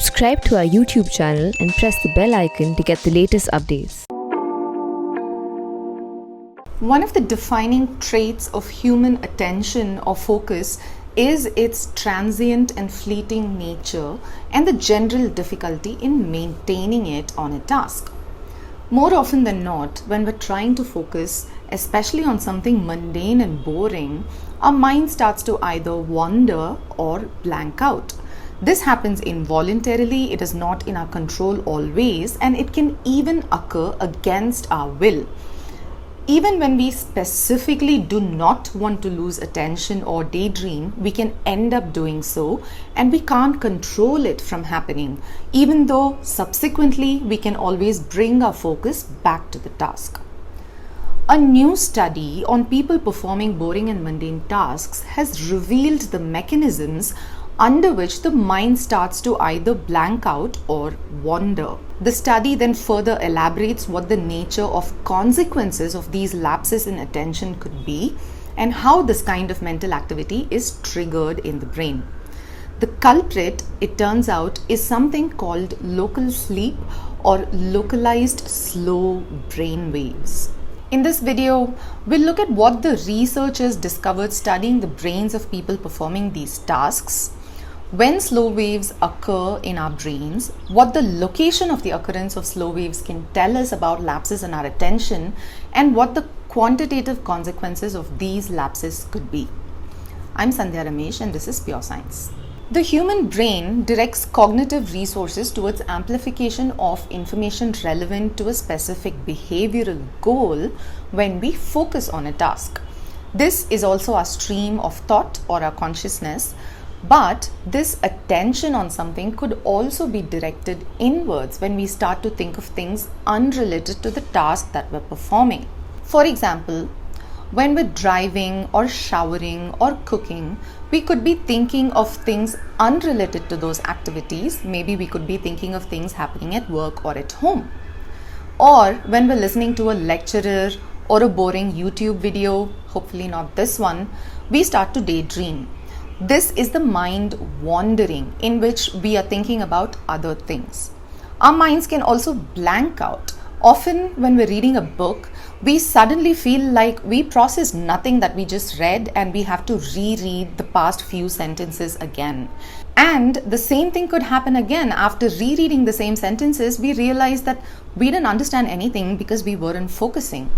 Subscribe to our YouTube channel and press the bell icon to get the latest updates. One of the defining traits of human attention or focus is its transient and fleeting nature and the general difficulty in maintaining it on a task. More often than not, when we're trying to focus, especially on something mundane and boring, our mind starts to either wander or blank out. This happens involuntarily, it is not in our control always, and it can even occur against our will. Even when we specifically do not want to lose attention or daydream, we can end up doing so, and we can't control it from happening, even though subsequently we can always bring our focus back to the task. A new study on people performing boring and mundane tasks has revealed the mechanisms under which the mind starts to either blank out or wander. The study then further elaborates what the nature of consequences of these lapses in attention could be and how this kind of mental activity is triggered in the brain. The culprit, it turns out, is something called local sleep or localized slow brain waves. In this video, we'll look at what the researchers discovered studying the brains of people performing these tasks, when slow waves occur in our brains, what the location of the occurrence of slow waves can tell us about lapses in our attention, and what the quantitative consequences of these lapses could be. I'm Sandhya Ramesh and this is Pure Science. The human brain directs cognitive resources towards amplification of information relevant to a specific behavioral goal when we focus on a task. This is also our stream of thought or our consciousness. But this attention on something could also be directed inwards when we start to think of things unrelated to the task that we're performing. For example, when we're driving or showering or cooking, we could be thinking of things unrelated to those activities. Maybe we could be thinking of things happening at work or at home. Or when we're listening to a lecturer or a boring YouTube video, hopefully not this one, we start to daydream. This is the mind wandering, in which we are thinking about other things. Our minds can also blank out. Often when we're reading a book, we suddenly feel like we processed nothing that we just read and we have to reread the past few sentences again. And the same thing could happen again. After rereading the same sentences, we realize that we didn't understand anything because we weren't focusing.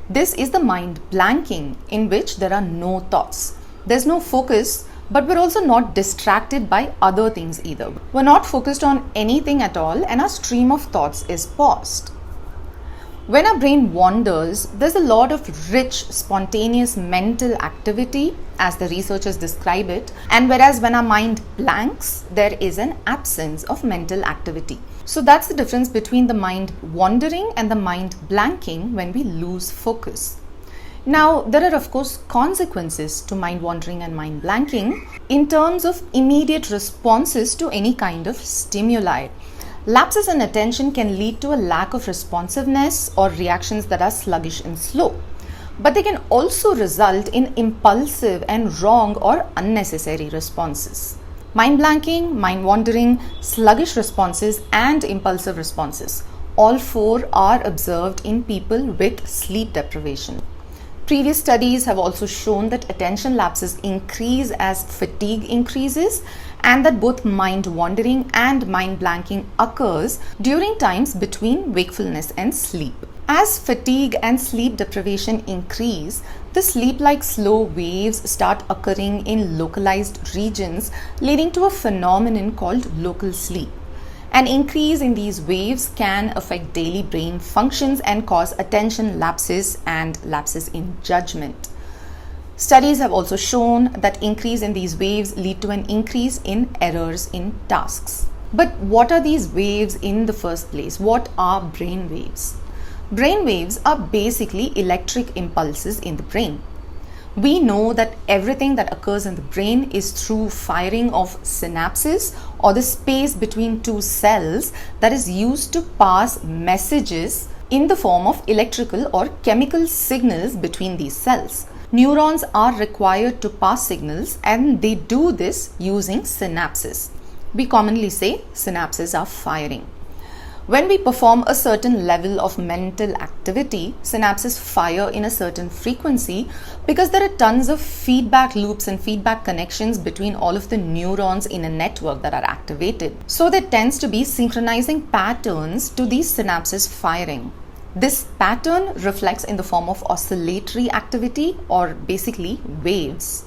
This is the mind blanking, in which there are no thoughts. There's no focus, but we're also not distracted by other things either. We're not focused on anything at all, and our stream of thoughts is paused. When our brain wanders, there's a lot of rich, spontaneous mental activity, as the researchers describe it, and whereas when our mind blanks, there is an absence of mental activity. So that's the difference between the mind wandering and the mind blanking when we lose focus. Now, there are of course consequences to mind wandering and mind blanking in terms of immediate responses to any kind of stimuli. Lapses in attention can lead to a lack of responsiveness or reactions that are sluggish and slow. But they can also result in impulsive and wrong or unnecessary responses. Mind blanking, mind wandering, sluggish responses, and impulsive responses. All four are observed in people with sleep deprivation. Previous studies have also shown that attention lapses increase as fatigue increases, and that both mind wandering and mind blanking occurs during times between wakefulness and sleep. As fatigue and sleep deprivation increase, the sleep-like slow waves start occurring in localized regions, leading to a phenomenon called local sleep. An increase in these waves can affect daily brain functions and cause attention lapses and lapses in judgment. Studies have also shown that increase in these waves lead to an increase in errors in tasks. But what are these waves in the first place? What are brain waves? Brain waves are basically electric impulses in the brain. We know that everything that occurs in the brain is through firing of synapses, or the space between two cells that is used to pass messages in the form of electrical or chemical signals between these cells. Neurons are required to pass signals, and they do this using synapses. we commonly say synapses are firing. When we perform a certain level of mental activity, synapses fire in a certain frequency because there are tons of feedback loops and feedback connections between all of the neurons in a network that are activated. So there tends to be synchronizing patterns to these synapses firing. This pattern reflects in the form of oscillatory activity, or basically waves.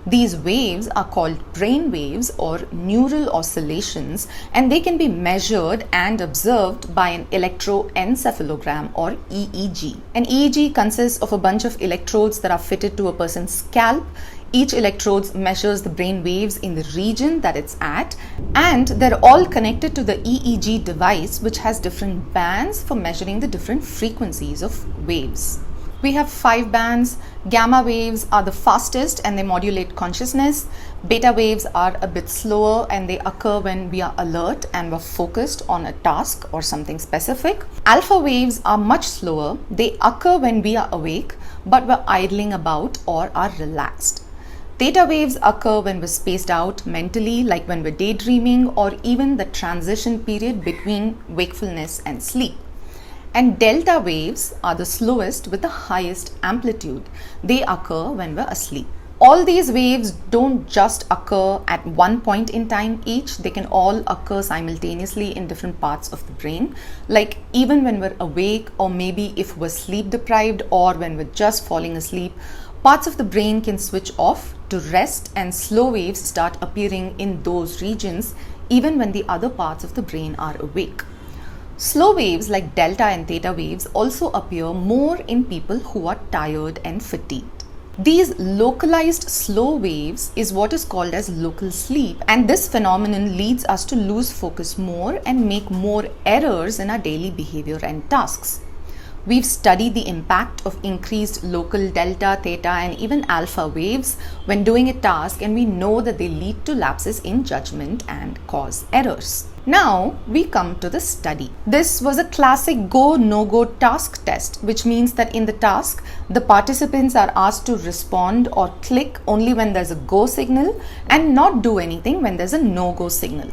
These waves are called brain waves or neural oscillations, and they can be measured and observed by an electroencephalogram or EEG. An EEG consists of a bunch of electrodes that are fitted to a person's scalp. Each electrode measures the brain waves in the region that it's at, and they're all connected to the EEG device, which has different bands for measuring the different frequencies of waves. We have 5 bands. Gamma waves are the fastest and they modulate consciousness. Beta waves are a bit slower and they occur when we are alert and we're focused on a task or something specific. Alpha waves are much slower. They occur when we are awake but we're idling about or are relaxed. Theta waves occur when we're spaced out mentally, like when we're daydreaming or even the transition period between wakefulness and sleep. And delta waves are the slowest with the highest amplitude. They occur when we're asleep. All these waves don't just occur at one point in time each. They can all occur simultaneously in different parts of the brain. Like even when we're awake, or maybe if we're sleep deprived, or when we're just falling asleep, parts of the brain can switch off to rest and slow waves start appearing in those regions even when the other parts of the brain are awake. Slow waves like delta and theta waves also appear more in people who are tired and fatigued. These localized slow waves is what is called as local sleep, and this phenomenon leads us to lose focus more and make more errors in our daily behavior and tasks. We've studied the impact of increased local delta, theta, and even alpha waves when doing a task, and we know that they lead to lapses in judgment and cause errors. Now we come to the study. This was a classic go, no-go task test, which means that in the task, the participants are asked to respond or click only when there's a go signal and not do anything when there's a no-go signal.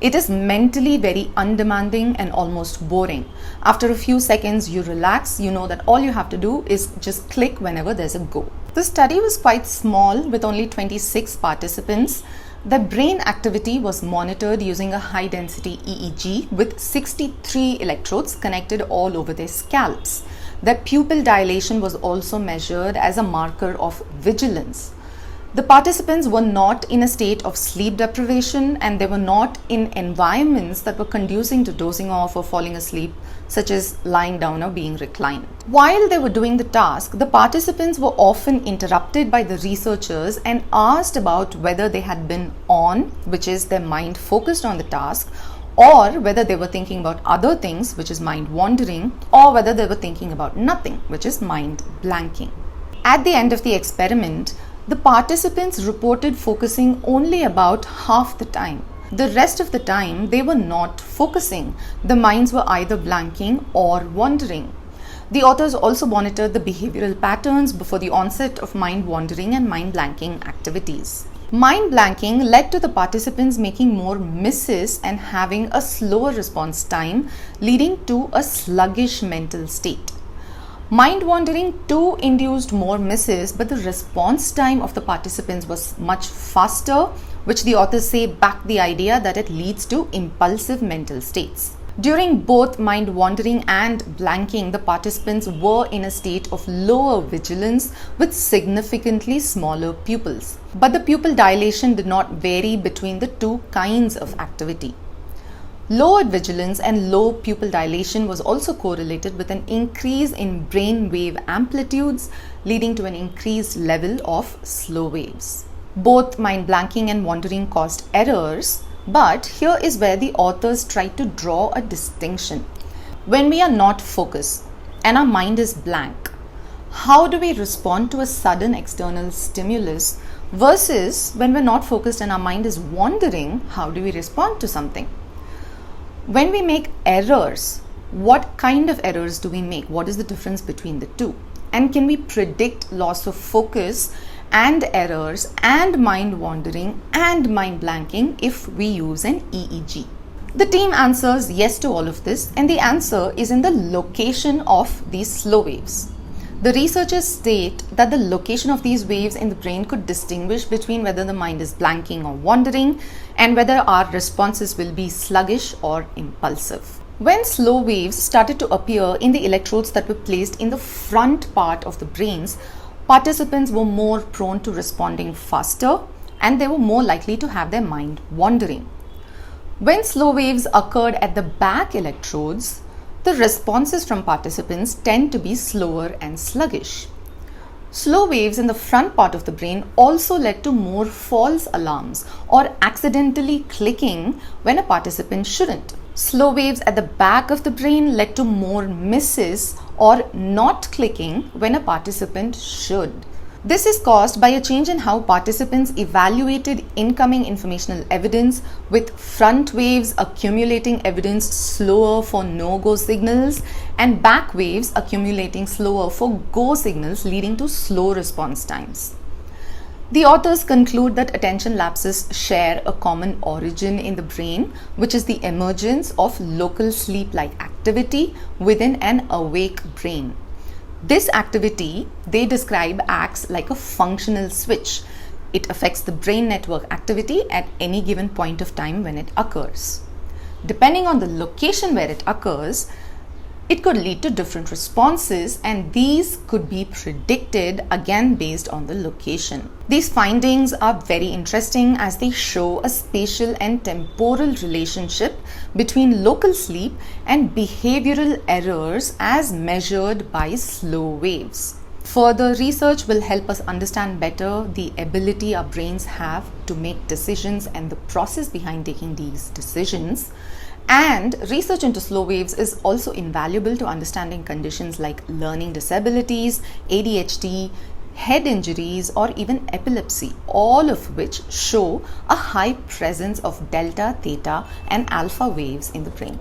It is mentally very undemanding and almost boring. After a few seconds, you relax, you know that all you have to do is just click whenever there's a go. The study was quite small with only 26 participants. The brain activity was monitored using a high density EEG with 63 electrodes connected all over their scalps. Their pupil dilation was also measured as a marker of vigilance. The participants were not in a state of sleep deprivation and they were not in environments that were conducive to dozing off or falling asleep, such as lying down or being reclined. While they were doing the task, the participants were often interrupted by the researchers and asked about whether they had been on, which is their mind focused on the task, or whether they were thinking about other things, which is mind wandering, or whether they were thinking about nothing, which is mind blanking. At the end of the experiment, the participants reported focusing only about half the time. The rest of the time, they were not focusing. The minds were either blanking or wandering. The authors also monitored the behavioral patterns before the onset of mind wandering and mind blanking activities. Mind blanking led to the participants making more misses and having a slower response time, leading to a sluggish mental state. Mind wandering too induced more misses, but the response time of the participants was much faster, which the authors say backed the idea that it leads to impulsive mental states. During both mind wandering and blanking, the participants were in a state of lower vigilance with significantly smaller pupils. But the pupil dilation did not vary between the two kinds of activity. Lowered vigilance and low pupil dilation was also correlated with an increase in brain wave amplitudes, leading to an increased level of slow waves. Both mind blanking and wandering caused errors, but here is where the authors tried to draw a distinction. When we are not focused and our mind is blank, how do we respond to a sudden external stimulus versus when we're not focused and our mind is wandering, how do we respond to something? When we make errors, what kind of errors do we make? What is the difference between the two? And can we predict loss of focus and errors and mind wandering and mind blanking if we use an EEG? The team answers yes to all of this, and the answer is in the location of these slow waves. The researchers state that the location of these waves in the brain could distinguish between whether the mind is blanking or wandering and whether our responses will be sluggish or impulsive. When slow waves started to appear in the electrodes that were placed in the front part of the brains, participants were more prone to responding faster and they were more likely to have their mind wandering. When slow waves occurred at the back electrodes, the responses from participants tend to be slower and sluggish. Slow waves in the front part of the brain also led to more false alarms or accidentally clicking when a participant shouldn't. Slow waves at the back of the brain led to more misses or not clicking when a participant should. This is caused by a change in how participants evaluated incoming informational evidence, with front waves accumulating evidence slower for no-go signals and back waves accumulating slower for go signals, leading to slow response times. The authors conclude that attention lapses share a common origin in the brain, which is the emergence of local sleep-like activity within an awake brain. This activity, they describe, acts like a functional switch. It affects the brain network activity at any given point of time when it occurs. Depending on the location where it occurs, it could lead to different responses, and these could be predicted again based on the location. These findings are very interesting as they show a spatial and temporal relationship between local sleep and behavioral errors as measured by slow waves. Further research will help us understand better the ability our brains have to make decisions and the process behind taking these decisions. And research into slow waves is also invaluable to understanding conditions like learning disabilities, ADHD, head injuries, or even epilepsy, all of which show a high presence of delta, theta, and alpha waves in the brain.